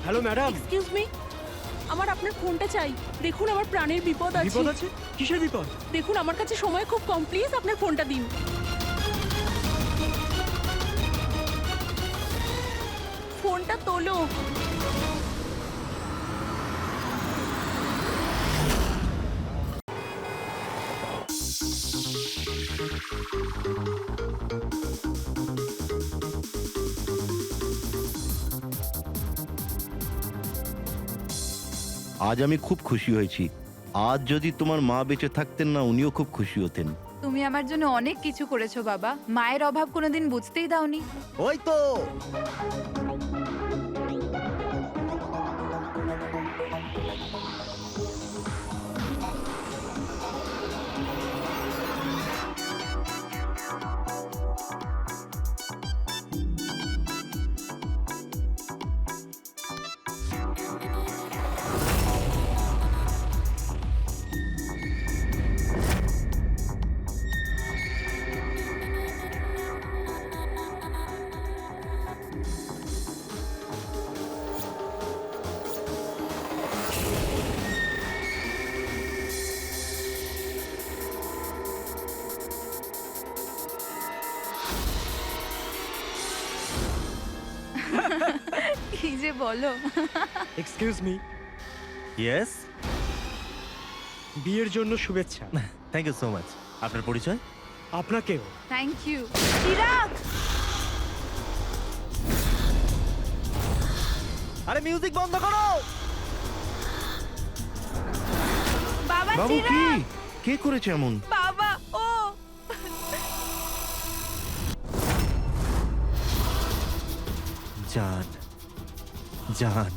Hello madam. Excuse me, আমার আপনার ফোনটা চাই। দেখুন আমার প্রাণের বিপদ আছে। বিপদ আছে? কিসের বিপদ? দেখুন আমার কাছে সময় খুব কম, প্লিজ আপনার ফোনটা দিন। ফোনটা তোলো। আজ আমি খুব খুশি হয়েছি। আজ যদি তোমার মা বেঁচে থাকতেন না, উনিও খুব খুশি হতেন। তুমি আমার জন্য অনেক কিছু করেছো বাবা, মায়ের অভাব কোনোদিন বুঝতেই দাওনি। ওই তো কি যে বলো। এক্সকিউজ মি, ইয়েস, বিয়ের জন্য শুভেচ্ছা। Thank you so much. আপনার পরিচয়? আপনাকেও। Thank you. চিরাগ, আরে মিউজিক বন্ধ করো। বাবা বাবু, কি চিরাগ, কে করেছে এমন? বাবা ও জান, জান।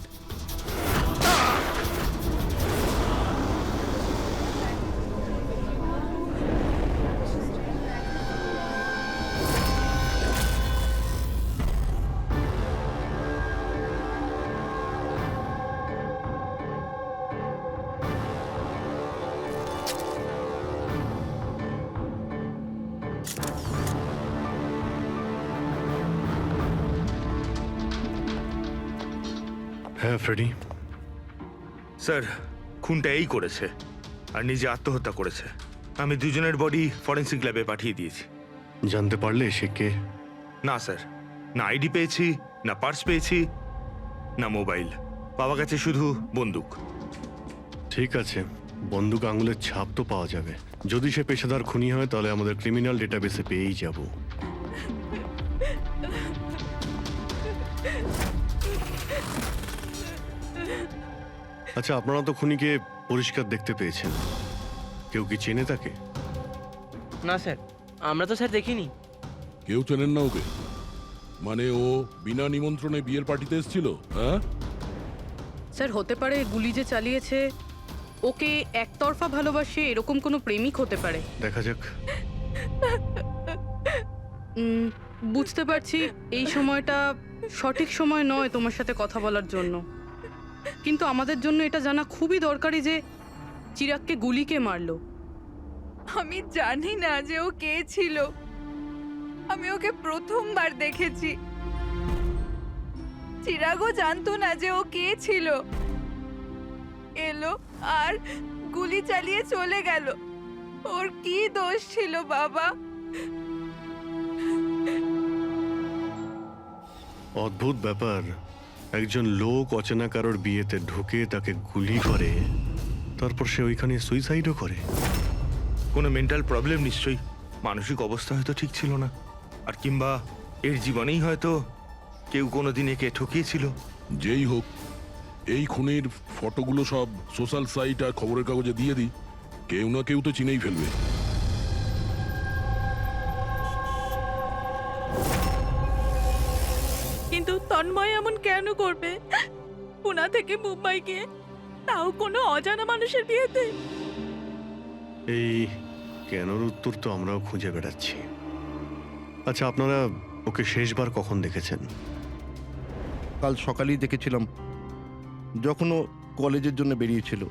হ্যাঁ ফ্রেডি, স্যার, খুনটা এই করেছে আর নিজে আত্মহত্যা করেছে। আমি দুজনের বডি ফরেন্সিক ল্যাবে পাঠিয়ে দিয়েছি। জানতে পারলে সে কে? না স্যার, না আইডি পেয়েছি, না পার্স পেয়েছি, না মোবাইল। পাওয়া গেছে শুধু বন্দুক। ঠিক আছে, বন্দুক আঙুলের ছাপ তো পাওয়া যাবে। যদি সে পেশাদার খুনি হয় তাহলে আমাদের ক্রিমিনাল ডেটাবেসে পেয়েই যাব। আচ্ছা, আপনারা তো খুনিকে পরিষ্কার দেখতে পেয়েছেন, কেউ কি চেনে তাকে? না স্যার, আমরা তো স্যার দেখিনি। কেউ চেনেন না ওকে? মানে ও বিনা নিমন্ত্রণে বিয়ের পার্টিতে এসেছিল? হ্যাঁ স্যার, হতে পারে গুলি যে চালিয়েছে ওকে একতরফা ভালোবাসে এরকম কোনো প্রেমিক হতে পারে। দেখা যাক। বুঝতে পারছি এই সময়টা সঠিক সময় নয় তোমার সাথে কথা বলার জন্য, কিন্তু আমাদের জন্য এটা জানা খুবই দরকারি যে চিরাগকে গুলি কে মারলো। আমি জানি না যে ও কে ছিল। আমি ওকে প্রথমবার দেখেছি। চিরাগও জানতো না যে ও কে ছিল। এলো আর গুলি চালিয়ে চলে গেল। ওর কি দোষ ছিল বাবা? অদ্ভুত ব্যাপার, একজন লোক অচেনা কারোর বিয়েতে ঢুকে তাকে গুলি করে, তারপর সে ওইখানে সুইসাইডও করে। কোনো মেন্টাল প্রবলেম নিশ্চয়ই। মানসিক অবস্থা হয়তো ঠিক ছিল না, আর কিংবা এর জীবনেই হয়তো কেউ কোনোদিন একে ঠকিয়েছিল। যেই হোক, এই খুনের ফটোগুলো সব সোশ্যাল সাইট আর খবরের কাগজে দিয়ে দিই, কেউ না কেউ তো চিনেই ফেলবে। কিন্তু তন্ময় এমন কেন করবে? পুনা থেকে মুম্বাই গিয়ে, তাও কোনো অজানা মানুষের বিয়েতে। এই কেনর উত্তর তো আমরাও খুঁজে বেড়াচ্ছি। আচ্ছা, আপনারা ওকে শেষবার কখন দেখেছেন? কাল সকালেই দেখেছিলাম, যখন ও কলেজের জন্য বেরিয়েছিল।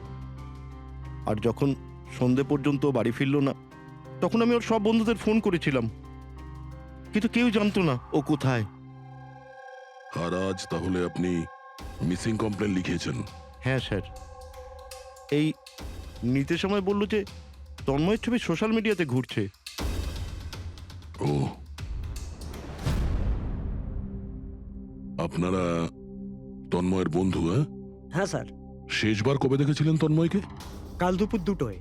আর যখন সন্ধে পর্যন্ত বাড়ি ফিরল না, তখন আমি ওর সব বন্ধুদের ফোন করেছিলাম, কিন্তু কেউ জানতো না ও কোথায়। আর আজ তাহলে আপনি মিসিং কমপ্লেন লিখিয়েছেন। হ্যাঁ স্যার, এই নিতে সময় বললো যে তন্ময়ের ছবি সোশ্যাল মিডিয়াতে ঘুরছে। ও, আপনারা তন্ময়ের বন্ধু? হ্যাঁ, হ্যাঁ স্যার, শেষবার কবে দেখেছিলেন তন্ময়কে? কাল দুপুর 2টোয়।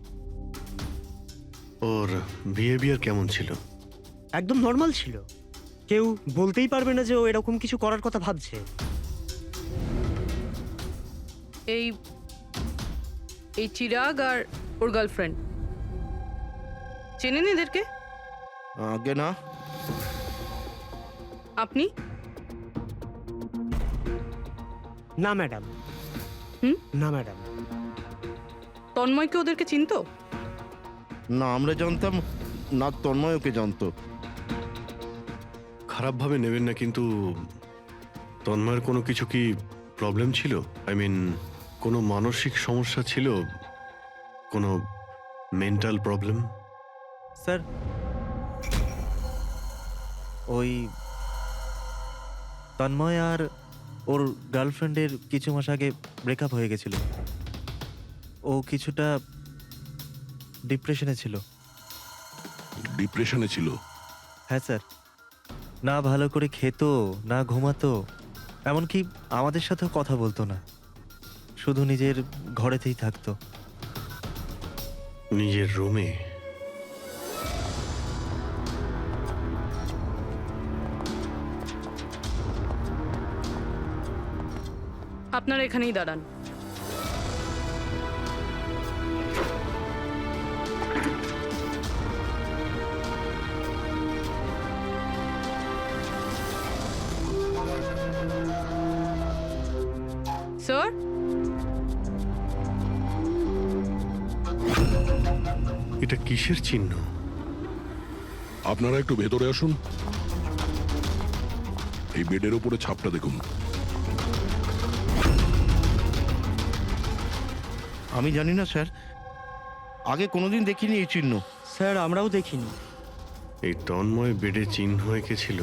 ওর বিহেভিয়ার কেমন ছিল? একদম নর্মাল ছিল, কেউ বলতেই পারবে না যে ও এরকম কিছু করার কথা ভাবছে। এই এই চিরাগ আর ওর গার্লফ্রেন্ড চেনেন এদেরকে? আগে না। আপনি? না ম্যাডাম। হুম? না ম্যাডাম। তন্ময়কে ওদেরকে চিনতো? না আমরা জানতাম না, তন্ময় ওকে জানতো। খারাপভাবে নেবেন না, কিন্তু তন্ময়ের কোনো কিছু কি প্রবলেম ছিল? আই মিন, কোনো মানসিক সমস্যা ছিল? কোনো মেন্টাল প্রবলেম? স্যার, ওই তন্ময় আর ওর গার্লফ্রেন্ডের কিছু মাস আগে ব্রেকআপ হয়ে গেছিল। ও কিছুটা ডিপ্রেশনে ছিল। ডিপ্রেশনে ছিল? হ্যাঁ স্যার, না ভালো করে খেত, না ঘুমাতো, এমনকি আমাদের সাথেও কথা বলতো না, শুধু নিজের ঘরেতেই থাকতো। নিজের রুমে? আপনারা এখানেই দাঁড়ান। স্যার, এটা কিসের চিহ্ন? আপনারা একটু ভেতরে আসুন। এই বেডের উপরে ছাপটা দেখুন। আমি জানি না স্যার, আগে কোনোদিন দেখিনি এই চিহ্ন। স্যার আমরাও দেখিনি। এই তন্ময় বেডে চিহ্ন এঁকেছিল,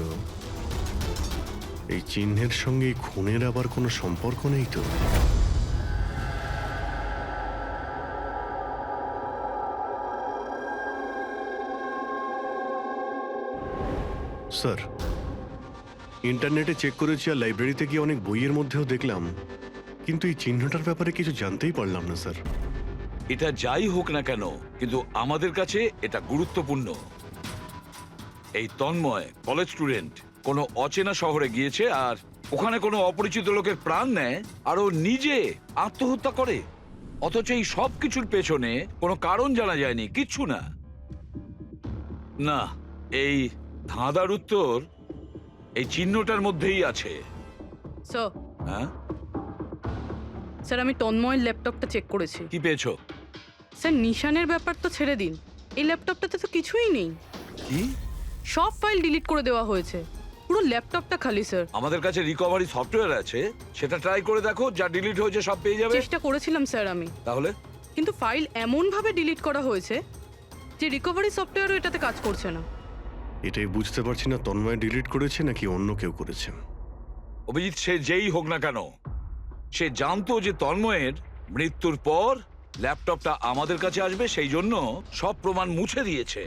এই চিহ্নের সঙ্গে এই খুনের আবার কোনো সম্পর্ক নেই তো? স্যার, ইন্টারনেটে চেক করেছি আর লাইব্রেরিতে গিয়ে অনেক বইয়ের মধ্যেও দেখলাম, কিন্তু এই চিহ্নটার ব্যাপারে কিছু জানতেই পারলাম না স্যার। এটা যাই হোক না কেন, কিন্তু আমাদের কাছে এটা গুরুত্বপূর্ণ। এই তন্ময় কলেজ স্টুডেন্ট, কোনো অচেনা শহরে গিয়েছে আর ওখানে কোনো অপরিচিত লোকের প্রাণ নেয় আর ও নিজে আত্মহত্যা করে, অথচ এই সব কিছুর পেছনে কোনো কারণ জানা যায়নি, কিচ্ছু না। না, এই ধাঁধার উত্তর এই চিহ্নটার মধ্যেই আছে। স্যার, হ্যাঁ, স্যার আমি তন্ময়ের ল্যাপটপটা চেক করেছি। কি পেয়েছো? স্যার নিশানের ব্যাপার তো ছেড়ে দিন, এই ল্যাপটপটাতে তো কিছুই নেই। কি? সব ফাইল ডিলিট করে দেওয়া হয়েছে, পুরো ল্যাপটপটা খালি স্যার। আমাদের কাছে রিকভারি সফটওয়্যার আছে, সেটা ট্রাই করে দেখো, যা ডিলিট হয়েছে সব পেয়ে যাবে। চেষ্টা করেছিলাম স্যার আমি, তাহলে কিন্তু ফাইল এমন ভাবে ডিলিট করা হয়েছে যে রিকভারি সফটওয়্যারও এটাতে কাজ করছে না। এটাই বুঝতে পারছি না, তন্ময় ডিলিট করেছে নাকি অন্য কেউ করেছে। অভিজিৎ, সে যেই হোক না কেন, সে জানতো যে তন্ময়ের মৃত্যুর পর ল্যাপটপটা আমাদের কাছে আসবে, সেই জন্য সব প্রমাণ মুছে দিয়েছে।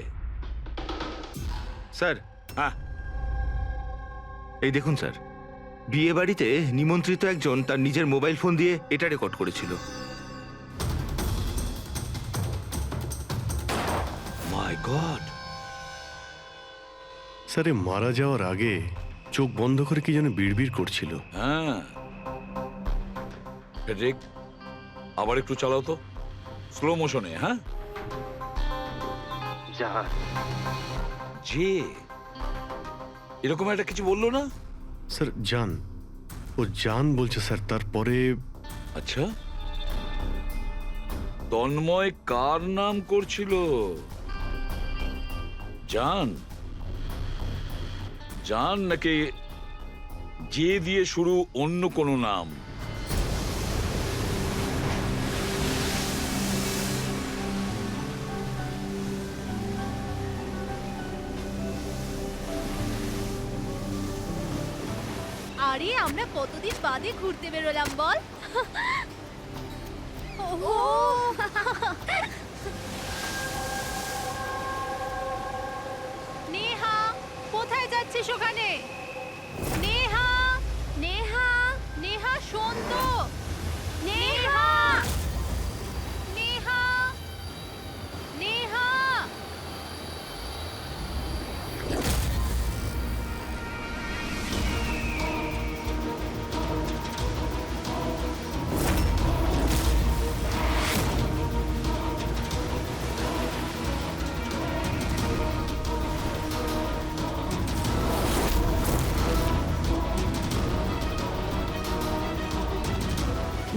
স্যার, হ্যাঁ, এই দেখুন স্যার, বিয়ে বাড়িতে নিমন্ত্রিত একজন তার নিজের মোবাইল ফোন দিয়ে এটা রেকর্ড করেছিল। মাই গড। স্যার, এ মারা যাওয়ার আগে চোখ বন্ধ করে কি যেন বিড়বিড় করছিল। হ্যাঁ, ফেডরিক, আবার একটু চালাও তো, স্লো মোশনে। হ্যাঁ, যে এরকম একটা কিছু বললো না? স্যার জান, ও জান বলছে স্যার। তারপরে আচ্ছা, তন্ময় কার নাম করছিল? জান? জান নাকি যে দিয়ে শুরু অন্য কোনো নাম? আর আরে আমরা কতদিন বাদে ঘুরতে বেরোলাম বল। ওহো নেহা, কোথায় যাচ্ছিস ওখানে? নেহা, নেহা, নেহা শোন তো। নেহা, নেহা, নেহা।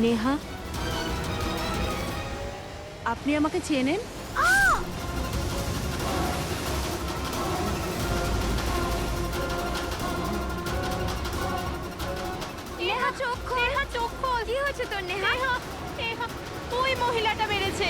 নেহা, আপনি আমাকে চেনেন? নেহা চোখ খোল, নেহা চোখ খোল। কি হয়েছে তোর নেহা? নেহা, ওই মহিলাটা মেরেছে।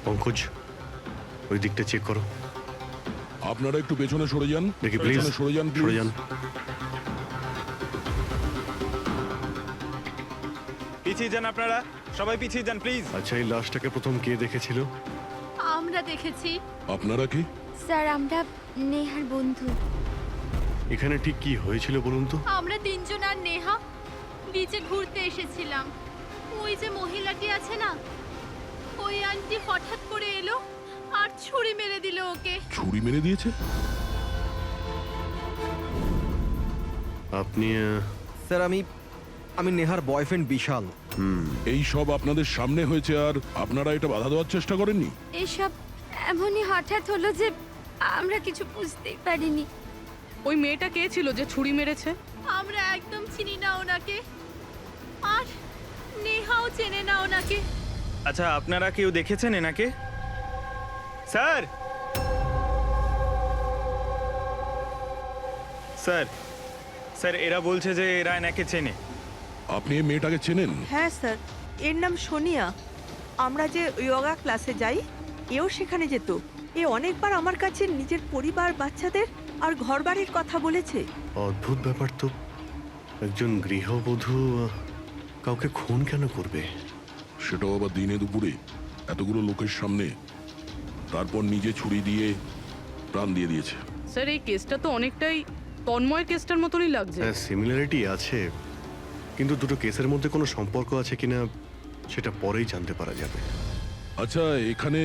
পঙ্কজ, ওই দিকটা চেক করো। আপনারা একটু পেছনে সরে যান, দেখি প্লিজ, পেছনে সরে যান, সরে please। যান। পিছিয়ে যান আপনারা, সবাই পিছিয়ে যান প্লিজ। আচ্ছা, এই লাশটাকে প্রথম কে দেখেছিল? আমরা দেখেছি আপনারা কি? স্যার, আমরা নেহার বন্ধু। এখানে ঠিক কি হয়েছিল বলুন তো? আমরা তিনজন আর নেহা বিচে ঘুরতে এসেছিলাম। ওই যে মহিলাটি আছে না, ওই আন্টি হঠাৎ করে এলো আর ছুরি মেরে দিল ওকে। ছুরি মেরে দিয়েছে? আপনি স্যার, আমি নেহার বয়ফ্রেন্ড বিশাল। এই সব আপনাদের সামনে হয়েছে আর আপনারা এটা বাধা দেওয়ার চেষ্টা করেননি? এসব এমনই হঠাৎ হলো যে আমরা কিছু বুঝতেই পারিনি। ওই মেয়েটা কে ছিল যে ছুরি মেরেছে? আমরা একদম চিনি না ওনাকে, আর নেহাও চেনে না ওনাকে। আচ্ছা, আপনারা কেউ দেখেছেন এনাকে? স্যার, স্যার, স্যার, এরা বলছে যে এরা এনাকে চেনে। আপনি এই মেয়েটাকে চেনেন? হ্যাঁ স্যার, এর নাম সোনিয়া। আমরা যে যোগা ক্লাসে যাই, এও সেখানে যেত। এ অনেকবার আমার কাছে নিজের পরিবার, বাচ্চাদের আর ঘরবাড়ির কথা বলেছে। অদ্ভুত ব্যাপার তো। একজন গৃহবধূ কাউকে খুন কেন করবে? সেটাও আবার দিনে দুপুরে, এতগুলো লোকের সামনে, তারপর নিজে ছুরি দিয়ে প্রাণ দিয়ে দিয়েছে। স্যার, এই কেসটা তো অনেকটাই তন্ময়ের কেসটার মতনই লাগছে। হ্যাঁ, সিমিলারিটি আছে, কিন্তু দুটো কেসের মধ্যে কোনো সম্পর্ক আছে কিনা সেটা পরেই জানতে পারা যাবে। আচ্ছা, এখানে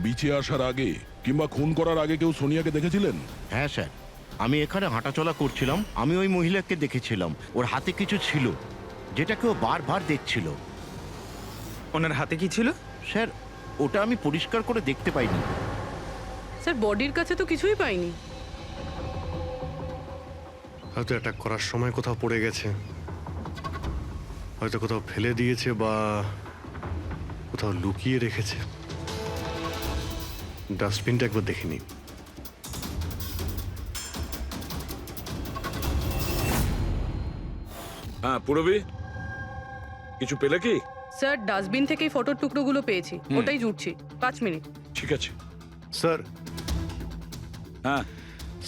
বিচে আসার আগে কিংবা খুন করার আগে কেউ সোনিয়াকে দেখেছিলেন? হ্যাঁ স্যার, আমি এখানে হাঁটাচলা করছিলাম, আমি ওই মহিলাকে দেখেছিলাম। ওর হাতে কিছু ছিল যেটা কেউ বারবার দেখছিল। ওনার হাতে কি ছিল? স্যার, ওটা আমি পরিষ্কার করে দেখতে পাইনি। স্যার, বডির কাছে তো কিছুই পাইনি। হয়তো অ্যাটাক করার সময় কোথাও পড়ে গেছে, হয়তো কোথাও ফেলে দিয়েছে বা কোথাও লুকিয়ে রেখেছে। ডাস্টবিনটা একবার দেখে নিই। হ্যাঁ পুরবি, কিছু পেলে কি? স্যার, ডাস্টবিন থেকেই ফটোর টুকরোগুলো পেয়েছি, ওটাই জুটছি। 5 মিনিট। ঠিক আছে। স্যার, হ্যাঁ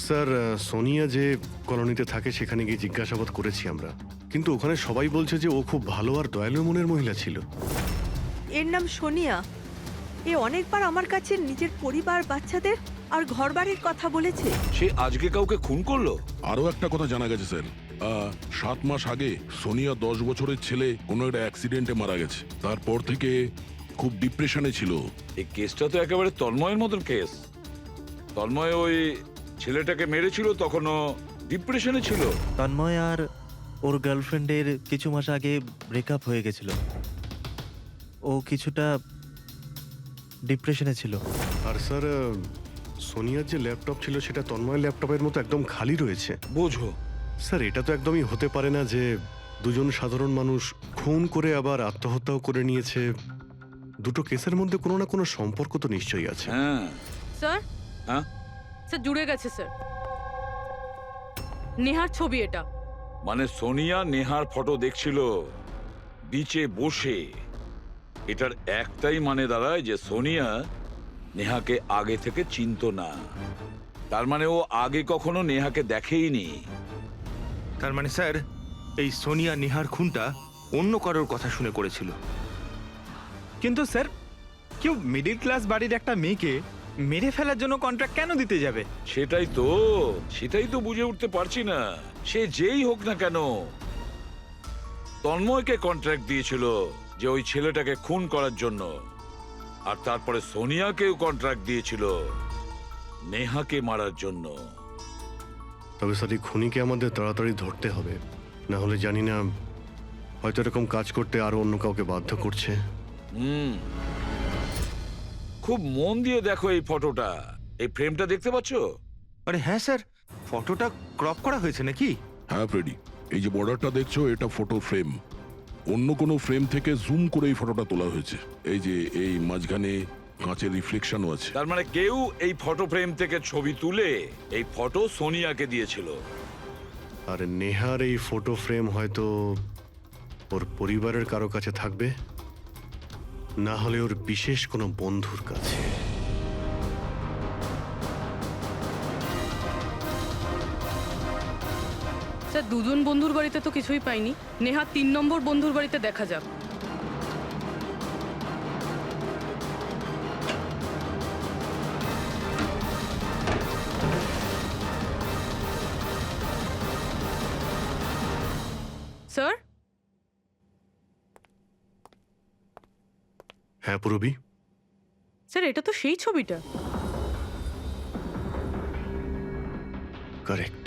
স্যার, সোনিয়া যে কলোনিতে থাকে সেখানে গিয়ে জিজ্ঞাসাবাদ করেছি আমরা, কিন্তু ওখানে সবাই বলছে যে ও খুব ভালো আর দয়ালু মনের মহিলা ছিল। এর নাম সোনিয়া। এ অনেকবার আমার কাছে নিজের পরিবার, বাচ্চাদের আর ঘরবাড়ির কথা বলেছে। সে আজকে কাউকে খুন করলো? আরো একটা কথা জানা গেছে স্যার, 7 মাস আগে সোনিয়া 10 বছরের ছেলে কোনো একটা অ্যাক্সিডেন্টে মারা গেছে। তারপর থেকে খুব ডিপ্রেশনে ছিল। এই কেসটা তো একেবারে তন্ময়ের মতন কেস। তন্ময় ওই ছেলেটাকে মেরেছিল, তখনও ডিপ্রেশনে ছিল। তন্ময় আর ওর গার্লফ্রেন্ডের কিছু মাস আগে ব্রেকআপ হয়ে গেছিল। ও কিছুটা ডিপ্রেশনে ছিল। আর স্যার, সোনিয়ার যে ল্যাপটপ ছিল সেটা তন্ময়ের ল্যাপটপের মতো একদম খালি রয়েছে। বোঝো, স্যার, এটা তো একদমই হতে পারে না যে দুজন সাধারণ মানুষ খুন করে আবার আত্মহত্যাও করে নিয়েছে। দুটো কেসের মধ্যে কোনো না কোনো সম্পর্ক তো নিশ্চয়ই আছে। হ্যাঁ স্যার হ্যাঁ স্যার জুড়ে গেছে স্যার। নেহার ছবি এটা। মানে সোনিয়া নেহার ফটো দেখছিল বিচে বসে। এটার একটাই মানে দাঁড়ায় যে সোনিয়া নেহাকে আগে থেকে চিনতো না। তার মানে ও আগে কখনো নেহাকে দেখেইনি। তার মানে স্যার এই সোনিয়া নেহার খুনটা অন্য কারোর কথা শুনে করেছিল। কিন্তু স্যার কেউ মিডিল ক্লাস বাড়ির একটা মেয়েকে মেরে ফেলার জন্য কন্ট্রাক্ট কেন দিতে যাবে? সেটাই তো বুঝে উঠতে পারছি না। সে যেই হোক না কেন তন্ময়কে কন্ট্রাক্ট দিয়েছিল যে ওই ছেলেটাকে খুন করার জন্য, আর তারপরে সোনিয়াকেও কন্ট্রাক্ট দিয়েছিল নেহাকে মারার জন্য। তবে স্যার এই খুনিকে আমাদের তাড়াতাড়ি ধরতে হবে, না হলে জানি না হয়তো এরকম কাজ করতে আরো অন্য কাউকে বাধ্য করছে। খুব মন দিয়ে দেখো এই ফটোটা, এই ফ্রেমটা দেখতে পাচ্ছো? আরে হ্যাঁ স্যার, ফটোটা ক্রপ করা হয়েছে নাকি? হ্যাঁ ফ্রেডি, এই যে বর্ডারটা দেখছো এটা ফটো ফ্রেম। অন্য কোনো ফ্রেম থেকে জুম করে এই ফটোটা তোলা হয়েছে। এই যে এই মাঝখানে কাঁচের রিফ্লেকশনও আছে। তার মানে কেউ এই ফটো ফ্রেম থেকে ছবি তুলে এই ফটো সোনিয়াকে দিয়েছিল। আর নেহার এই ফটো ফ্রেম হয়তো ওর পরিবারের কারো কাছে থাকবে, না হলে ওর বিশেষ কোনো বন্ধুর কাছে। স্যার দুজন বন্ধুর বাড়িতে তো কিছুই পাইনি। নেহা 3 নম্বর বন্ধুর বাড়িতে দেখা যাক। স্যার হ্যাঁ পুরবি, স্যার এটা তো সেই ছবিটা। কারেক্ট।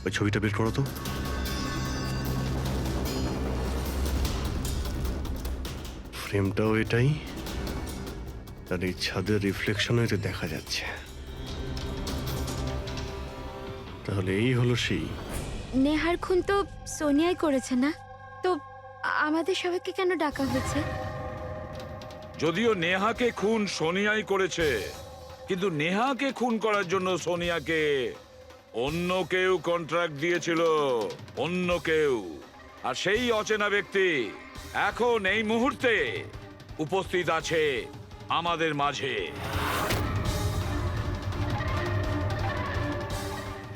ওই ছবিটা বের করো তো। ফ্রেমটাও এটাই, আর এই ছাদের রিফ্লেকশনও এতে দেখা যাচ্ছে। তাহলে এই হলো সেই। নেহার খুন তো সোনিয়াই করেছে না? তো আমাদের সবাইকে কেন ডাকা হয়েছে? যদিও নেহাকে খুন সোনিয়াই করেছে, কিন্তু নেহাকে খুন করার জন্য সোনিয়াকে অন্য কেউ কন্ট্রাক্ট দিয়েছিল, অন্য কেউ। আর সেই অচেনা ব্যক্তি এখন এই মুহূর্তে উপস্থিত আছে আমাদের মাঝে।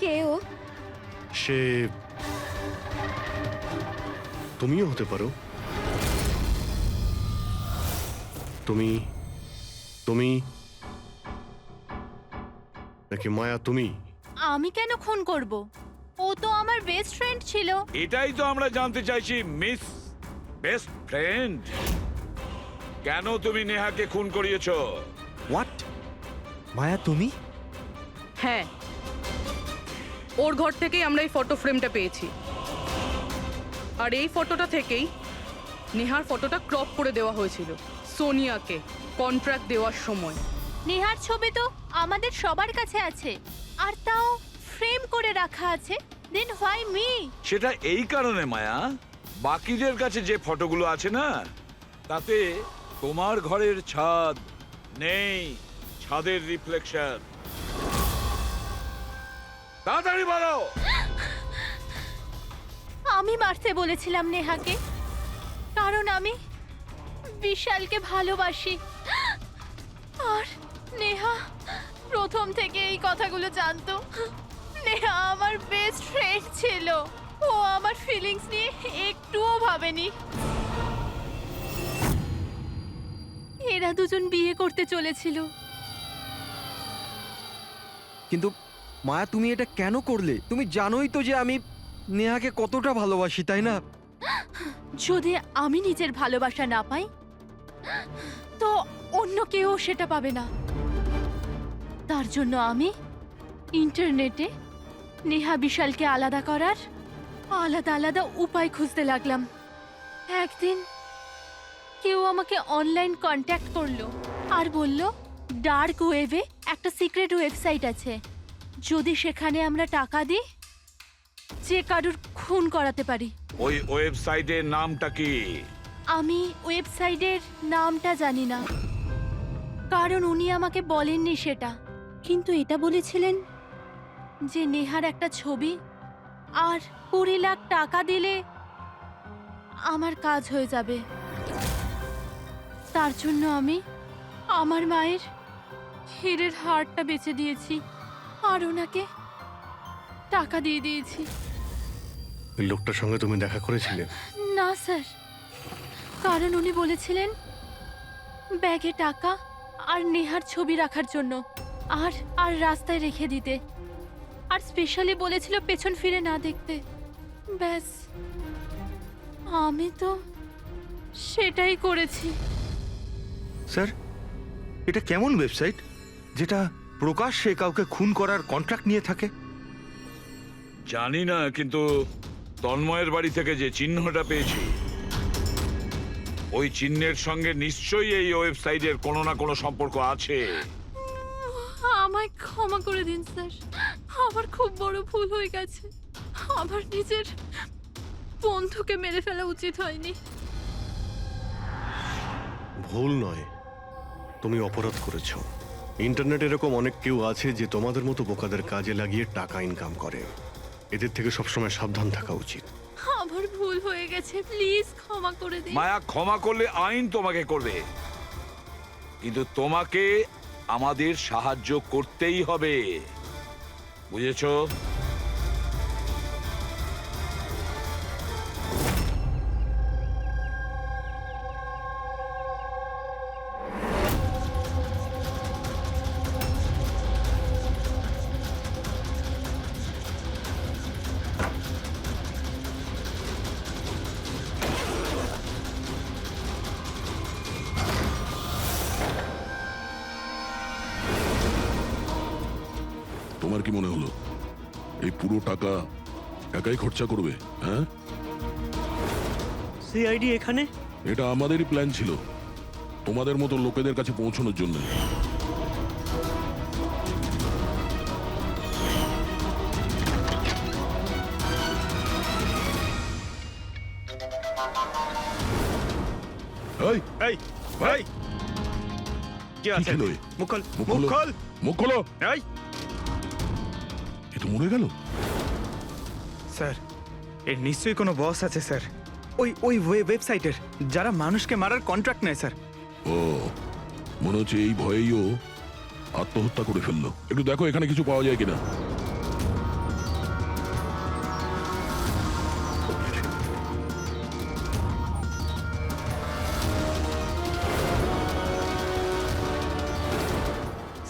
কেউ সে তুমিও হতে পারো। তুমি তুমি নাকি মায়া তুমি? আমি কেন খুন করব? ও তো আমার বেস্ট ফ্রেন্ড ছিল। এটাই তো আমরা জানতে চাইছি মিস বেস্ট ফ্রেন্ড। কেন তুমি নেহাকে খুন করিয়েছো? হোয়াট? মায়া তুমি? হ্যাঁ, ওর ঘর থেকেই আমরা এই ফটো ফ্রেমটা পেয়েছি। আর এই ফটোটা থেকেই নেহার ফটোটা ক্রপ করে দেওয়া হয়েছিল সোনিয়াকে কন্ট্রাক্ট দেওয়ার সময়। নেহার ছবি তো আমাদের সবার কাছে আছে, আর তাও ফ্রেম করে রাখা আছে। Then why me? সেটা এই কারণে মায়া, বাকিদের কাছে যে ফটোগুলো আছে না, তাতে তোমার ঘরের ছাদ নেই, ছাদের রিফ্লেকশন। তাড়াতাড়ি বলো। আমি মারতে বলেছিলাম নেহাকে, কারণ আমি বিশালকে ভালোবাসি। আর নেহা প্রথম থেকে এই কথাগুলো জানতো। নেহা আমার বেস্ট ফ্রেন্ড ছিল, ও আমার ফিলিংস নিয়ে একটুও ভাবেনি। এরা দুজন বিয়ে করতে চলেছিল। কিন্তু মায়া তুমি এটা কেন করলে? তুমি জানোই তো যে আমি নেহাকে কতটা ভালোবাসি, তাই না? যদি আমি নিজের ভালোবাসা না পাই, তো অন্য কেউ সেটা পাবে না। তার জন্য আমি ইন্টারনেটে নেহা বিশালকে আলাদা করার আলাদা আলাদা উপায় খুঁজতে লাগলাম। একদিন কেউ আমাকে অনলাইন কন্ট্যাক্ট করলো আর বলল ডার্ক ওয়েবে একটা সিক্রেট ওয়েবসাইট আছে, যদি সেখানে আমরা টাকা দিই যে কারুর খুন করাতে পারি। ওই ওয়েবসাইটের নামটা কি? আমি ওয়েবসাইটের নামটা জানি না, কারণ উনি আমাকে বলেননি সেটা। কিন্তু এটা বলেছিলেন যে নেহার একটা ছবি আর 20 লাখ টাকা দিলে আমার কাজ হয়ে যাবে। তার জন্য আমি আমার মায়ের হীরের হারটা বেচে দিয়েছি আর ওনাকে টাকা দিয়ে দিয়েছি। ওই লোকটার সঙ্গে তুমি দেখা করেছিলে? না স্যার, কারণ উনি বলেছিলেন ব্যাগে টাকা আর নেহার ছবি রাখার জন্য, আর আর রাস্তায় রেখে দিতে, আর স্পেশালি বলেছিল পেছন ফিরে না দেখতে। ব্যাস, আমি তো সেটাই করেছি। স্যার, এটা কেমন ওয়েবসাইট যেটা প্রকাশ্যে কাউকে খুন করার কন্ট্রাক্ট নিয়ে থাকে? জানি না, কিন্তু তন্ময়ের বাড়ি থেকে যে চিহ্নটা পেয়েছি, ওই চিহ্নের সঙ্গে নিশ্চয়ই এই ওয়েবসাইটের কোনো না কোনো সম্পর্ক আছে। আমায় ক্ষমা করে দিন স্যার, আমার খুব বড় ভুল হয়ে গেছে। আমার নিজের বন্ধুকে মেরে ফেলা উচিত হয়নি। ভুল নয়, তুমি অপরাধ করেছো। ইন্টারনেটে এরকম অনেক কেউ আছে যে তোমাদের মতো বোকাদের কাজে লাগিয়ে টাকা ইনকাম করে। এদের থেকে সবসময় সাবধান থাকা উচিত। আমার ভুল হয়ে গেছে, প্লিজ ক্ষমা করে দিন। মায়া, ক্ষমা করলে আইন তোমাকে করবে, কিন্তু তোমাকে আমাদের সাহায্য করতেই হবে, বুঝেছো? তোমার কি মনে হলো এই পুরো টাকা একাই খরচা করবে? হ্যাঁ, সিআইডি এখানে? এটা আমাদেরই প্ল্যান ছিল, তোমাদের মতো লোকেদের কাছে পৌঁছানোর জন্য। এই, এই ভাই, কি কি আছে? খেলো এ? মুখ খোল, মুখ মুখ খোলো। খোল। মুখ খোলো। এই এ তো মরে গেল। স্যার, এর নিশ্চয়ই কোনো বস আছে স্যার, ওই ওয়েবসাইটের, যারা মানুষকে মারার কন্ট্রাক্ট নেয় স্যার। ও, মনে হচ্ছে এই ভয়েই ও আত্মহত্যা করে ফেললো। একটু দেখো এখানে কিছু পাওয়া যায় কিনা।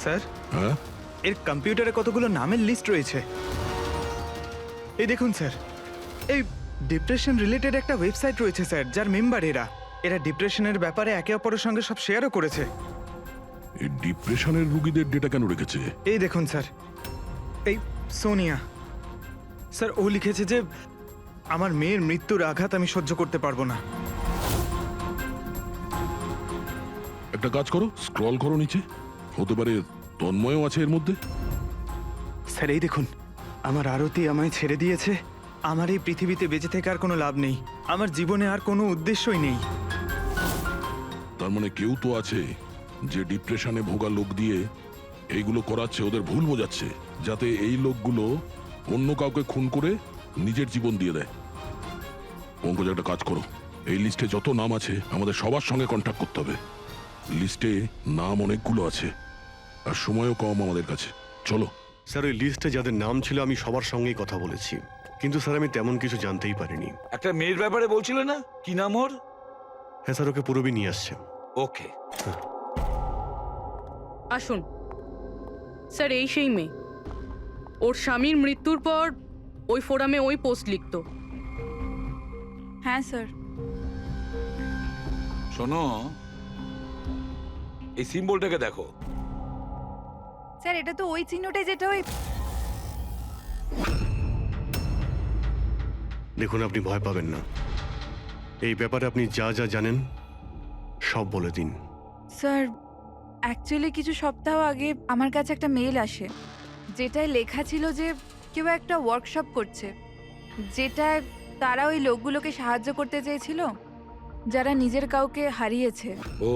স্যার, হ্যাঁ, এর কম্পিউটারে কতগুলো নামের লিস্ট রয়েছে। এই দেখুন স্যার, এই ডিপ্রেশন রিলেটেড একটা ওয়েবসাইট রয়েছে স্যার, যার মেম্বার এরা ডিপ্রেশনের ব্যাপারে একে অপরের সঙ্গে সব শেয়ারও করেছে। এই ডিপ্রেশনের রুগীদের ডেটা কেন রেখেছে? এই দেখুন স্যার, এই সোনিয়া স্যার, ও লিখেছে যে আমার মেয়ের মৃত্যুর আঘাত আমি সহ্য করতে পারবো না। একটা কাজ করো, স্ক্রল করো নিচে, হতে পারে তন্ময়ও আছে এর মধ্যে। স্যার এই দেখুন, আমার আরতি আমায় ছেড়ে দিয়েছে, আমার এই পৃথিবীতে বেঁচে থেকে আর কোনো লাভ নেই, আমার জীবনে আর কোনো উদ্দেশ্যই নেই। তার মানে কেউ তো আছে যে ডিপ্রেশনে ভোগা লোক দিয়ে এইগুলো করাচ্ছে, ওদের ভুল বোঝাচ্ছে, যাতে এই লোকগুলো অন্য কাউকে খুন করে নিজের জীবন দিয়ে দেয়। পঙ্কজ, একটা কাজ করো, এই লিস্টে যত নাম আছে আমাদের সবার সঙ্গে কন্ট্যাক্ট করতে হবে। লিস্টে নাম অনেকগুলো আছে আর সময়ও কম আমাদের কাছে। চলো। স্যার, ওই লিস্টে যাদের নাম ছিল আমি সবার সঙ্গেই কথা বলেছি, কিন্তু স্যার আমি তেমন কিছু জানতেই পারিনি। একটা মেয়ের ব্যাপারে বলছিলে না, কি নাম ওর? হ্যাঁ স্যার, ওকে পুরবি নিয়ে আসছে। ওকে, আসুন স্যার, এই সেই মেয়ে। ওর স্বামীর মৃত্যুর পর ওই ফোরামে ওই পোস্ট লিখতো। হ্যাঁ স্যার। শোনো, এই সিম্বলটাকে দেখো। স্যার, এটা তো ওই চিহ্নটাই যেটা ওই। দেখুন, আপনি ভয় পাবেন না, এই ব্যাপারে আপনি যা যা জানেন সব বলে দিন। স্যার, অ্যাকচুয়ালি কিছু সপ্তাহ আগে আমার কাছে একটা মেল আসে, যেটায় লেখা ছিল যে কেউ একটা ওয়ার্কশপ করছে, যেটা তারা ওই লোকগুলোকে সাহায্য করতে চেয়েছিল যারা নিজের কাউকে হারিয়েছে। ও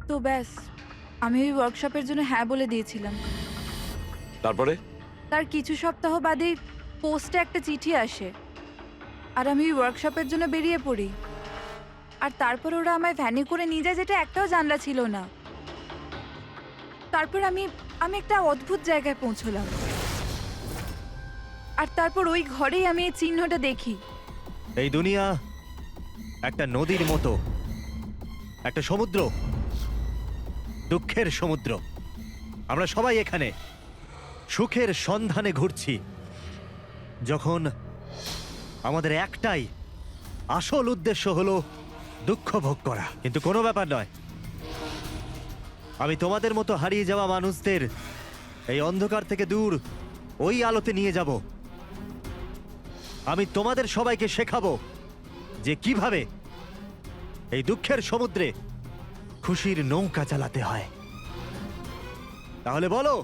তো ব্যাস, আমি ওই ওয়ার্কশপের জন্য হ্যাঁ বলে দিয়েছিলাম। তারপরে তার কিছু সপ্তাহ বাদেই পোস্টে একটা চিঠি আসে, আর আমি ওই ওয়ার্কশপের জন্য বেরিয়ে পড়ি। আর তারপর ওরা আমায় ভ্যানে করে নিয়ে যায়, যেটা একটাও জানলা ছিল না। তারপর আমি একটা অদ্ভুত জায়গায় পৌঁছলাম, আর তারপর ওই ঘরেই আমি এই চিহ্নটা দেখি। এই দুনিয়া একটা নদীর মতো, একটা সমুদ্র, দুঃখের সমুদ্র। আমরা সবাই এখানে সুখের সন্ধানে ঘুরছি, যখন আমাদের একটাই আসল উদ্দেশ্য হলো দুঃখ ভোগ করা। কিন্তু কোনো ব্যাপার নয়, আমি তোমাদের মতো হারিয়ে যাওয়া মানুষদের এই অন্ধকার থেকে দূর ওই আলোতে নিয়ে যাব। আমি তোমাদের সবাইকে শেখাবো যে কিভাবে এই দুঃখের সমুদ্রে খুশির নৌকা চালাতে হয়। তাহলে বলো,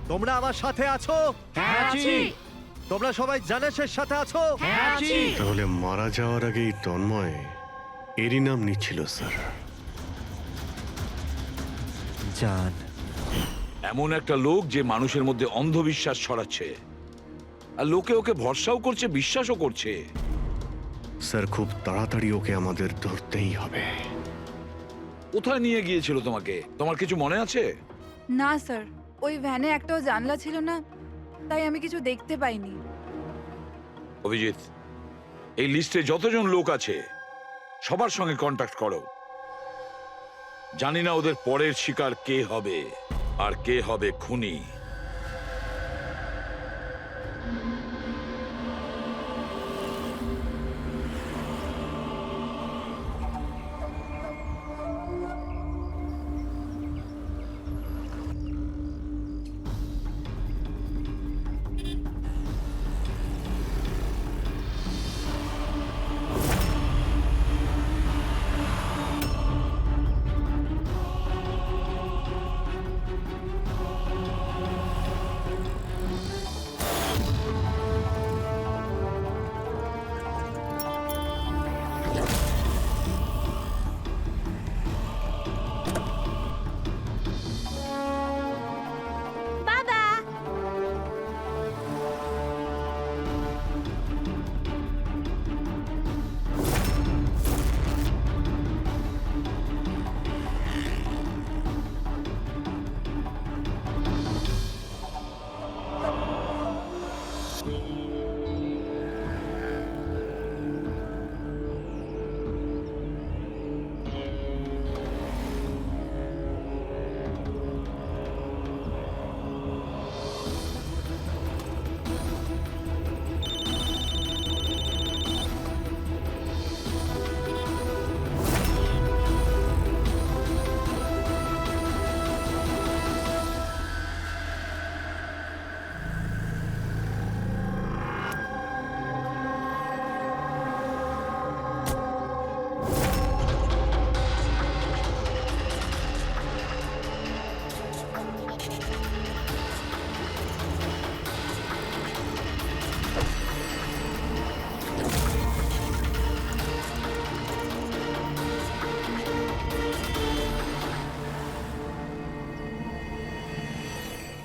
তোমরা আমার সাথে আছো? হ্যাঁ, আছি। তোমরা সবাই জানেশের সাথে আছো? হ্যাঁ, আছি। তাহলে মারা যাওয়ার আগেই তন্ময় এরই নাম নিচ্ছিল স্যার। জান, এমন একটা লোক যে মানুষের মধ্যে অন্ধবিশ্বাস ছড়াচ্ছে, আর লোকে ওকে ভরসাও করছে, বিশ্বাসও করছে। স্যার খুব তাড়াতাড়ি ওকে আমাদের ধরতেই হবে। কোথায় নিয়ে গিয়েছিল তোমাকে? তোমার কিছু মনে আছে? না স্যার, ওই ভ্যানে একটাও জানলা ছিল না, তাই আমি কিছু দেখতে পাইনি। অভিজিৎ, এই লিস্টে যতজন লোক আছে সবার সঙ্গে কন্ট্যাক্ট করো। জানি না ওদের পরের শিকার কে হবে আর কে হবে খুনি।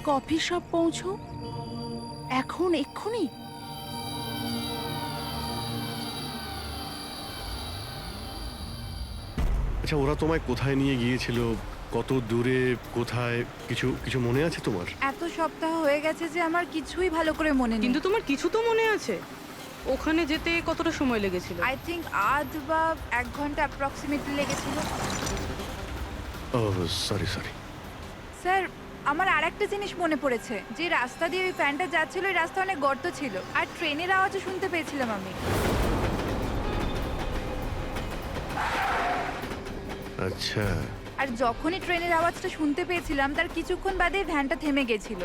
কফি শপ পৌঁছো এখন, এক্ষুনি। আচ্ছা, ওরা তোমায় কোথায় নিয়ে গিয়েছিল, কত দূরে, কোথায়, কিছু কিছু মনে আছে তোমার? এত সপ্তাহ হয়ে গেছে যে আমার কিছুই ভালো করে মনে নেই। কিন্তু তোমার কিছু তো মনে আছে? ওখানে যেতে কতটা সময় লেগেছিল? আই থিঙ্ক আধ বা 1 ঘন্টা অ্যাপ্রক্সিমেটলি লেগেছিল। ও সরি। স্যার, আমার আরেকটা জিনিস মনে পড়েছে, যে রাস্তা দিয়ে ওই ফ্যানটা যাচ্ছিল ওই রাস্তা অনেক গর্ত ছিল, আর ট্রেনের আওয়াজও শুনতে পেয়েছিলাম আমি। আচ্ছা, আর যখনই ট্রেনের আওয়াজটা শুনতে পেয়েছিলাম তার কিছুক্ষণ বাদেই ভ্যানটা থেমে গেছিল।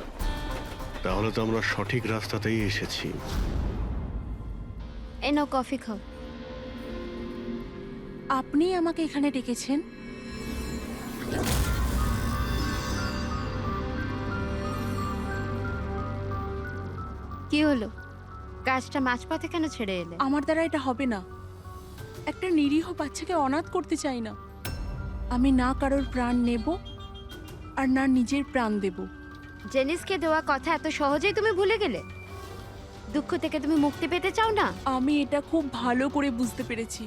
তাহলে তো আমরা সঠিক রাস্তাতেই এসেছি। এই নাও কফি খাও। আপনি আমাকে এখানে ডেকেছেন? কি হলো? গাছটা মাঝপথে কেন ছেড়ে এলে? আমার দ্বারা এটা হবে না। একটা নিরীহ বাচ্চাকে অনাথ করতে চাই না। আমি না কারোর প্রাণ নেব আর না নিজের প্রাণ দেব। জেনিসকে দেওয়া কথা এত সহজেই তুমি ভুলে গেলে? দুঃখ থেকে তুমি মুক্তি পেতে চাও না? আমি এটা খুব ভালো করে বুঝতে পেরেছি।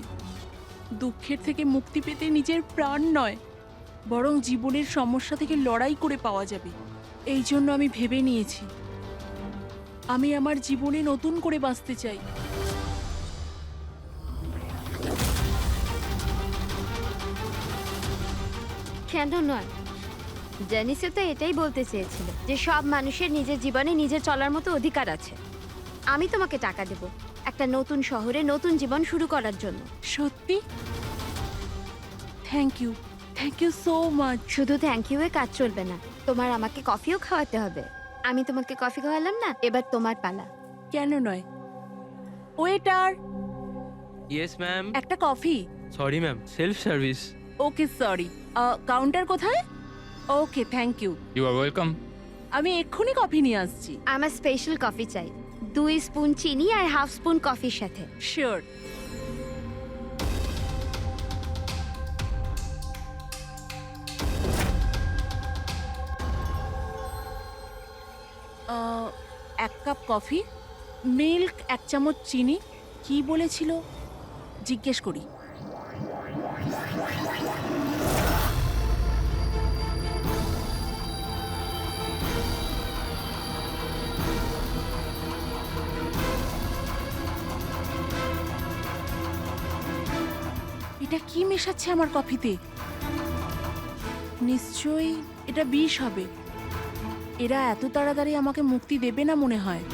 দুঃখের থেকে মুক্তি পেতে নিজের প্রাণ নয়, বরং জীবনের সমস্যা থেকে লড়াই করে পাওয়া যাবে। এই জন্য আমি ভেবে নিয়েছি আমি আমার জীবনে নতুন করে বাঁচতে চাই। কেন নয়? জেনিসও তো এটাই বলতে চেয়েছিল যে সব মানুষের নিজের জীবনে নিজে চলার মতো অধিকার আছে। আমি তোমাকে টাকা দেব একটা নতুন শহরে নতুন জীবন শুরু করার জন্য। সত্যি? Thank you so much. শুধু থ্যাংক ইউ এ কাজ চলবে না, তোমার আমাকে কফিও খাওয়াতে হবে। আমি তোমাকে কফি খাওয়ালাম না, এবার তোমার পালা। কেন নয়? Waiter, yes ma'am. একটা coffee. Sorry ma'am, self service. Okay sorry, counter কোথায়? Okay thank you. You are welcome. আমি এক্ষুনি কফি নিয়ে আসছি। আমার স্পেশাল কফি চাই, 2 স্পুন চিনি আর হাফ স্পুন কফির সাথে। শিওর। এক কাপ কফি, মিল্ক 1 চামচ চিনি। কি বলেছিল জিজ্ঞেস করি। এটা কি মেশাচ্ছে আমার কফিতে? নিশ্চয়ই এটা বিষ হবে। এরা এত তাড়াতাড়ি আমাকে মুক্তি দেবে না মনে হয়।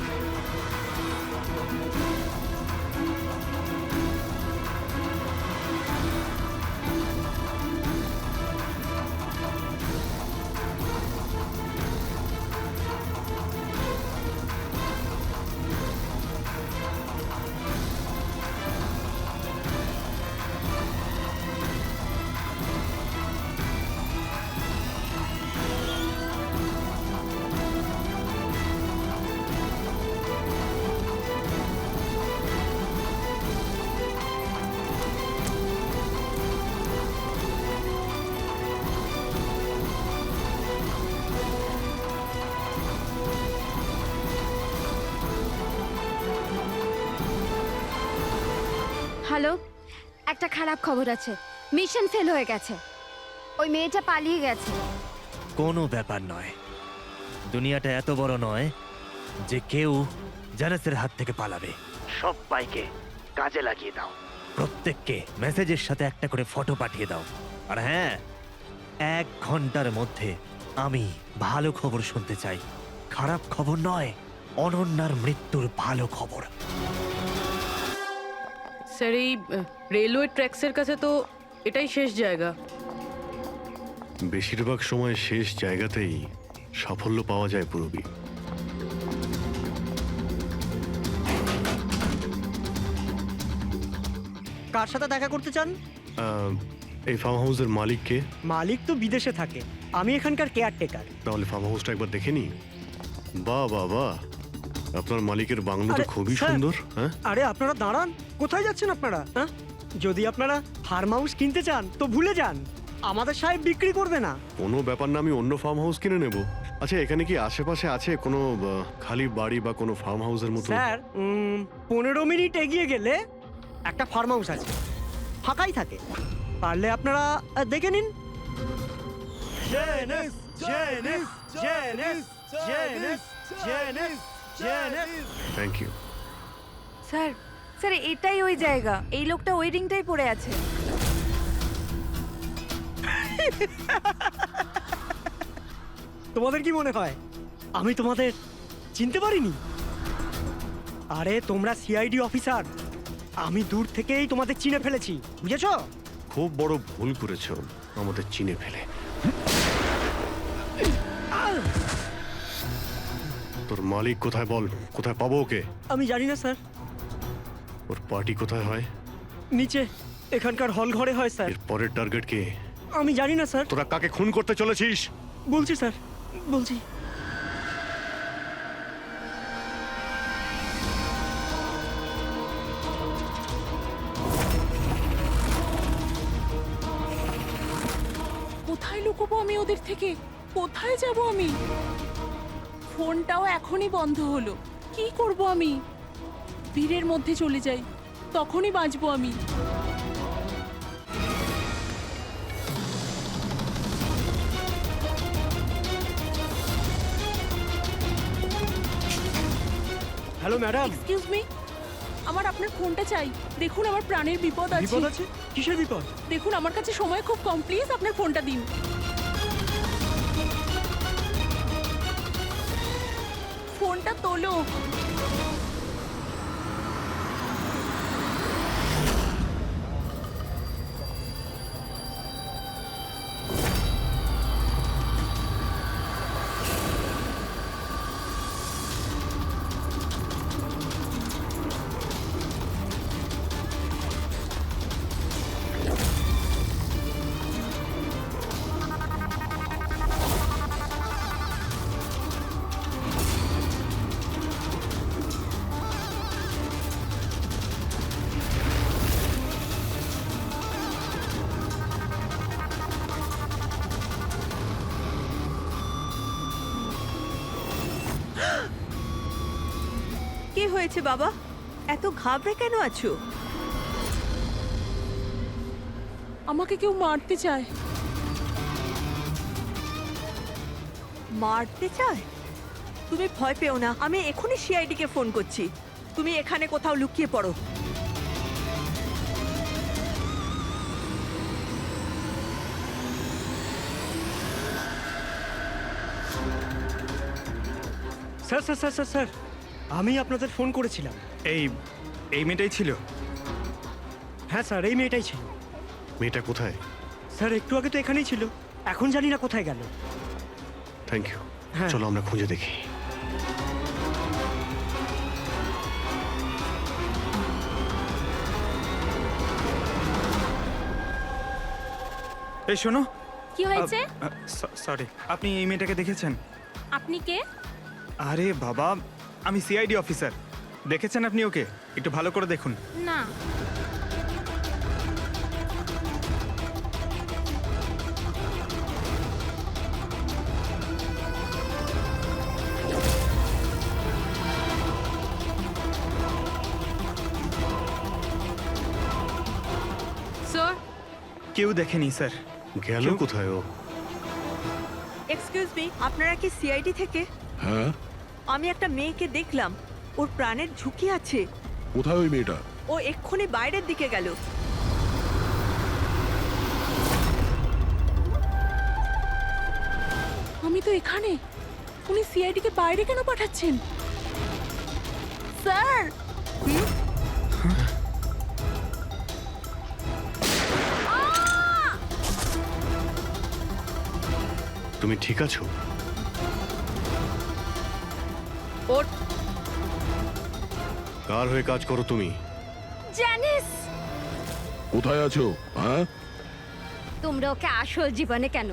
হ্যালো, একটা খারাপ খবর আছে। মিশন ফেল হয়ে গেছে। ওই মেয়েটা পালিয়ে গেছে। কোনো ব্যাপার নয়, দুনিয়াটা এত বড় নয় যে কেউ জানাসের হাত থেকে পালাবে। সবাইকে কাজে লাগিয়ে দাও, প্রত্যেককে মেসেজের সাথে একটা করে ফটো পাঠিয়ে দাও। আর হ্যাঁ, 1 ঘন্টার মধ্যে আমি ভালো খবর শুনতে চাই। খারাপ খবর নয়, অনন্যার মৃত্যুর ভালো খবর। স্যার, এই রেলওয়ে ট্র্যাক্সের কাছে তো এটাই শেষ জায়গা। বেশিরভাগ সময় শেষ জায়গাতেই সাফল্য পাওয়া যায় পূরবী। কার সাথে দেখা করতে চান? এই ফার্ম হাউসের মালিককে। মালিক তো বিদেশে থাকে, আমি এখানকার কেয়ারটেকার। তাহলে ফার্ম হাউসটা একবার দেখে নি। বাহ বাহ বাহ, আপনার মালিকের বাংলো তো আরে, খুবই স্যার। সুন্দর। হ্যাঁ, আরে আপনারা দাঁড়ান, কোথায় যাচ্ছেন আপনারা? হ্যাঁ, যদি আপনারা ফার্ম হাউস কিনতে চান তো ভুলে যান, আমাদের সাহেব বিক্রি করবে না। কোনো ব্যাপার না, আমি অন্য ফার্ম হাউস কিনে নেব। আচ্ছা, এখানে কি আশেপাশে আছে কোনো খালি বাড়ি বা কোনো ফার্ম হাউসের মতো? স্যার, 15 মিনিট এগিয়ে গেলে একটা ফার্ম হাউস আছে, ফাঁকাই থাকে। পারলে আপনারা দেখে নিন। Thank you. স্যার, স্যার এটাই ওই জায়গা। এই লোকটা ওই রিংটাই পড়ে আছে। তোমাদের কি মনে হয় আমি তোমাদের চিনতে পারিনি? আরে তোমরা সিআইডি অফিসার, আমি দূর থেকেই তোমাদের চিনে ফেলেছি, বুঝেছো? খুব বড় ভুল করেছ আমাদের চিনে ফেলে। তোর মালিক কোথায় বল, কোথায় পাবো ওকে? আমি জানি না স্যার। ওর পার্টি কোথায় হয়? নিচে এখানকার হল ঘরে হয় স্যার। এর পরের টার্গেট কে? আমি জানি না স্যার। তোরা কাকে খুন করতে চলেছিস? বলছি স্যার, বলছি। লুকোবো আমি ওদের থেকে? কোথায় যাব আমি? ফোনটাও এখনই বন্ধ হলো। কি করব আমি? ভিড়ের মধ্যে চলে যাই, তখনই বাঁচবো আমি। Hello madam. এক্সকিউজ মি, আমার আপনার ফোনটা চাই। দেখুন আমার প্রাণের বিপদ আছে। বিপদ আছে? কিসের বিপদ? দেখুন আমার কাছে সময় খুব কম, প্লিজ আপনার ফোনটা দিন। ফোনটা তোলো। কি হয়েছে বাবা? এত ঘাবড়ে কেন আছো? আমাকে কেউ মারতে চায়। মারতে চায়? তুমি ভয় পেও না, আমি এখনই সিআইডি কে ফোন করছি। তুমি এখানে কোথাও লুকিয়ে পড়ো। Sir sir sir sir sir, আমি আপনাদের ফোন করেছিলাম। এই মেয়েটাই ছিল? হ্যাঁ স্যার, এই মেয়েটাই ছিল। মেয়েটা কোথায়? স্যার একটু আগে তো এখানেই ছিল, এখন জানি না কোথায় গেল। Thank you. হ্যাঁ। চলো আমরা খুঁজে দেখি। এই শোনো। কি হয়েছে? সরি, আপনি এই মেয়েটাকে দেখেছেন? আপনি কে? আরে বাবা, আমি সিআইডি অফিসার। দেখেছেন আপনি ওকে? একটু ভালো করে দেখুন। না। স্যার, কেউ দেখেনি স্যার। গেল কোথায় ও? এক্সকিউজ মি, আপনারা কি সিআইডি থেকে? হ্যাঁ, আমি একটা মেয়েকে দেখলাম, ওর প্রাণের ঝুঁকি আছে। কোথায় ওই মেয়েটা? ও এক্ষুনি বাইরের দিকে গেল। আমি তো এখানে। উনি সিআইডি কে বাইরে কেন পাঠাচ্ছেন? স্যার, তুমি ঠিক আছো? ওর কার হয়ে কাজ করো তুমি? জানিস কোথায় আছো? হ্যাঁ, তোমরা ওকে আসল জীবনে কেন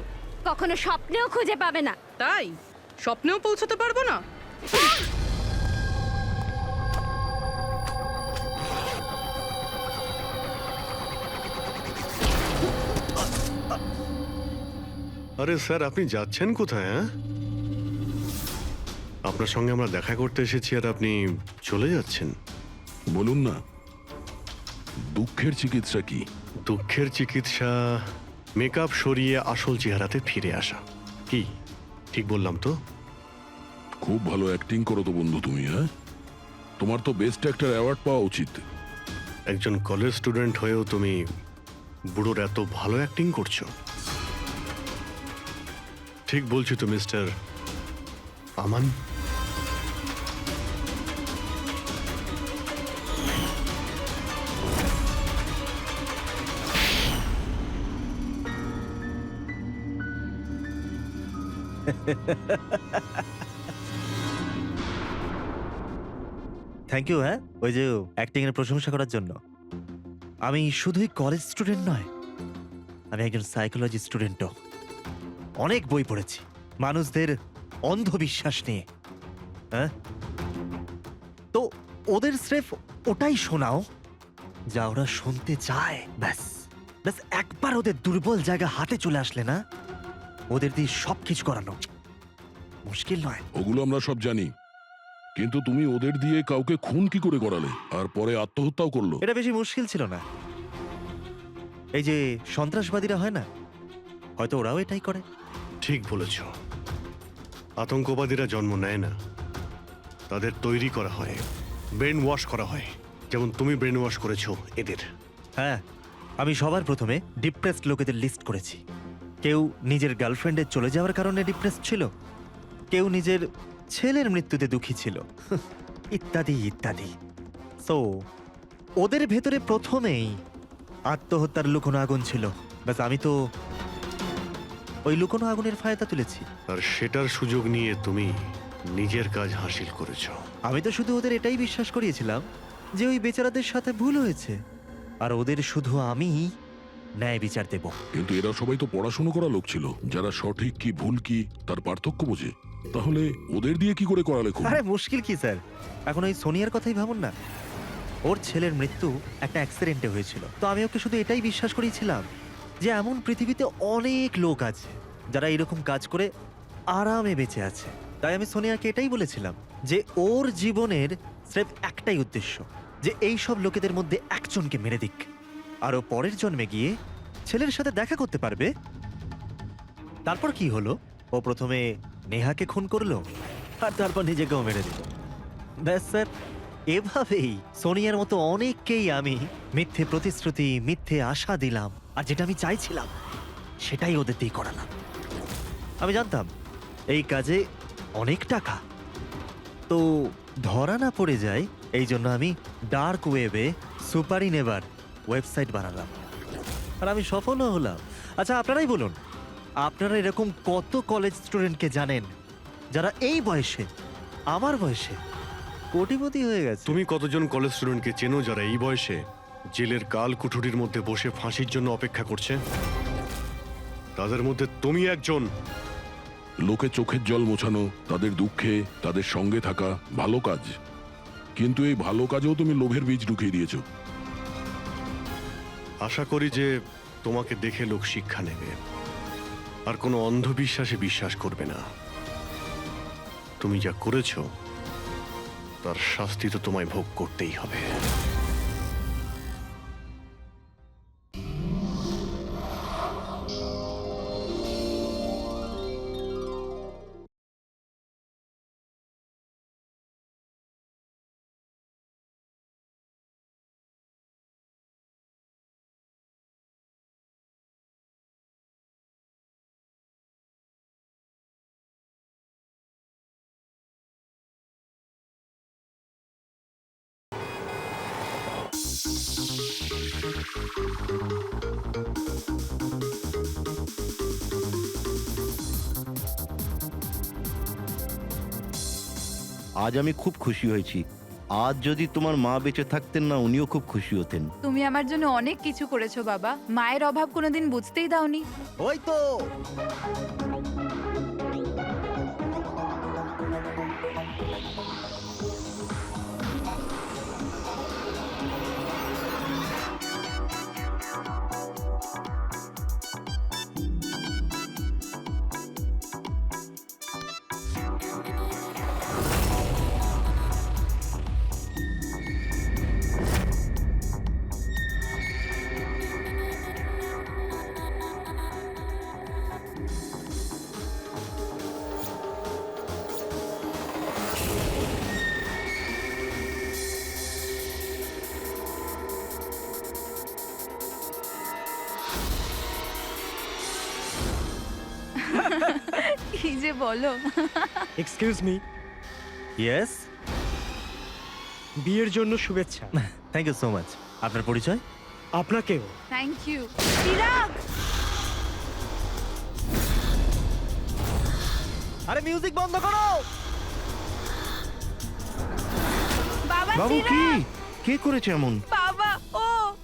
কখনো স্বপ্নেও খুঁজে পাবে না। তাই স্বপ্নেও পৌঁছতে পারবো না? আরে স্যার, আপনি যাচ্ছেন কোথায়? হ্যাঁ, আপনার সঙ্গে আমরা দেখা করতে এসেছি আর আপনি চলে যাচ্ছেন? বলুন না, দুঃখের চিকিৎসা কি? দুঃখের চিকিৎসা মেকআপ সরিয়ে আসল চেহারাতে ফিরে আসা। কি ঠিক বললাম তো? খুব ভালো অ্যাক্টিং করো তো বন্ধু তুমি। হ্যাঁ, তোমার তো বেস্ট অ্যাক্টর অ্যাওয়ার্ড পাওয়া উচিত। একজন কলেজ স্টুডেন্ট হয়েও তুমি বুড়োর এত ভালো অ্যাক্টিং করছো। ঠিক বলছি তো মিস্টার আমান? Thank you. হ্যাঁ, ওই যে অ্যাক্টিং এর প্রশংসা করার জন্য। আমি শুধুই কলেজ স্টুডেন্ট নয়, আমি একজন সাইকোলজি স্টুডেন্টও। অনেক বই পড়েছি মানুষদের অন্ধবিশ্বাস নিয়ে। হ্যাঁ, তো ওদের স্রেফ ওটাই শোনাও যা ওরা শুনতে চায়। ব্যাস ব্যাস, একবার ওদের দুর্বল জায়গা হাতে চলে আসলে না, ওদের দিয়ে সবকিছু করানো মুশকিল নয়। ওগুলো আমরা সব জানি, কিন্তু তুমি ওদের দিয়ে কাউকে খুন কি করে করালে আর পরে আত্মহত্যাও করলো? এটা বেশি মুশকিল ছিল না। এই যে সন্ত্রাসবাদীরা হয় না, হয়তো ওরাও এটাই করে। ঠিক বলেছ, আতঙ্কবাদীরা জন্ম নেয় না, তাদের তৈরি করা হয়, ব্রেন ওয়াশ করা হয়, যেমন তুমি ব্রেন ওয়াশ করেছো এদের। হ্যাঁ, আমি সবার প্রথমে ডিপ্রেসড লোকেদের লিস্ট করেছি। কেউ নিজের গার্লফ্রেন্ডের চলে যাওয়ার কারণে ডিপ্রেসড ছিল, কেউ নিজের ছেলের মৃত্যুতে দুঃখী ছিল, ইত্যাদি ইত্যাদি। সো ওদের ভেতরে প্রথমেই আত্মহত্যার লুকোনো আগুন ছিল। ব্যাস, আমি তো ওই লুকোনো আগুনের ফায়দা তুলেছি। আর সেটার সুযোগ নিয়ে তুমি নিজের কাজ হাসিল করেছো। আমি তো শুধু ওদের এটাই বিশ্বাস করিয়েছিলাম যে ওই বেচারাদের সাথে ভুল হয়েছে, আর ওদের শুধু আমি ন্যায় বিচার দেব। কিন্তু এরা সবাই তো পড়াশোনা করা লোক ছিল, যারা সঠিক কি ভুল কি তার পার্থক্য বোঝে। তাহলে ওদের দিয়ে কি করে করালে খুন? আরে মুশকিল কি স্যার, এখন ওই সোনিয়ার কথাই ভাবুন না। ওর ছেলের মৃত্যু একটা অ্যাক্সিডেন্টে হয়েছিল, তো আমি ওকে শুধু এটাই বিশ্বাস করিয়েছিলাম যে এমন পৃথিবীতে অনেক লোক আছে যারা এরকম কাজ করে আরামে বেঁচে আছে। তাই আমি সোনিয়াকে এটাই বলেছিলাম যে ওর জীবনের স্রেফ একটাই উদ্দেশ্য, যে এই সব লোকেদের মধ্যে একজনকে মেরে দিক, আর ও পরের জন্মে গিয়ে ছেলের সাথে দেখা করতে পারবে। তারপর কি হলো, ও প্রথমে নেহাকে খুন করলো আর তারপর নিজেকেও মেরে দিল। ব্যাস স্যার, এভাবেই সোনিয়ার মতো অনেককেই আমি মিথ্যে প্রতিশ্রুতি, মিথ্যে আশা দিলাম, আর যেটা আমি চাইছিলাম সেটাই ওদের দিয়ে করালাম। আমি জানতাম এই কাজে অনেক টাকা, তো ধরা না পড়ে যায়, এই জন্য আমি ডার্ক ওয়েবে সুপারি নেভার ওয়েবসাইট বানালাম, আর আমি সফলও হলাম। আচ্ছা, আপনারাই বলুন, আপনারা এরকম কত কলেজ স্টুডেন্টকে জানেন যারা এই বয়সে, আমার বয়সে, কোটিপতি হয়ে গেছে? তুমি কতজন কলেজ স্টুডেন্টকে চেনো যারা এই বয়সে জেলের কাল কুঠুরির মধ্যে বসে ফাঁসির জন্য অপেক্ষা করছে? তাদের মধ্যে তুমি একজন। লোকে চোখের জল মোছানো, তাদের দুঃখে তাদের সঙ্গে থাকা ভালো কাজ, কিন্তু এই ভালো কাজেও তুমি লোভের বীজ ঢুকিয়ে দিয়েছো। আশা করি যে তোমাকে দেখে লোক শিক্ষা নেবে আর কোনো অন্ধবিশ্বাসে বিশ্বাস করবে না। তুমি যা করেছো তার শাস্তি তো তোমায় ভোগ করতেই হবে। আজ আমি খুব খুশি হয়েছি। আজ যদি তোমার মা বেঁচে থাকতেন না, উনিও খুব খুশি হতেন। তুমি আমার জন্য অনেক কিছু করেছো বাবা, মায়ের অভাব কোনোদিন বুঝতেই দাওনি। ওই তো কি যে বলো। এক্সকিউজ মি, ইয়েস, বিয়ের জন্য শুভেচ্ছা। Thank you so much. আপনার পরিচয়? আপনাকেও। Thank you. চিরাগ, আরে মিউজিক বন্ধ করো। বাবা বাবু, কি চিরাগ, কে করেছে এমন?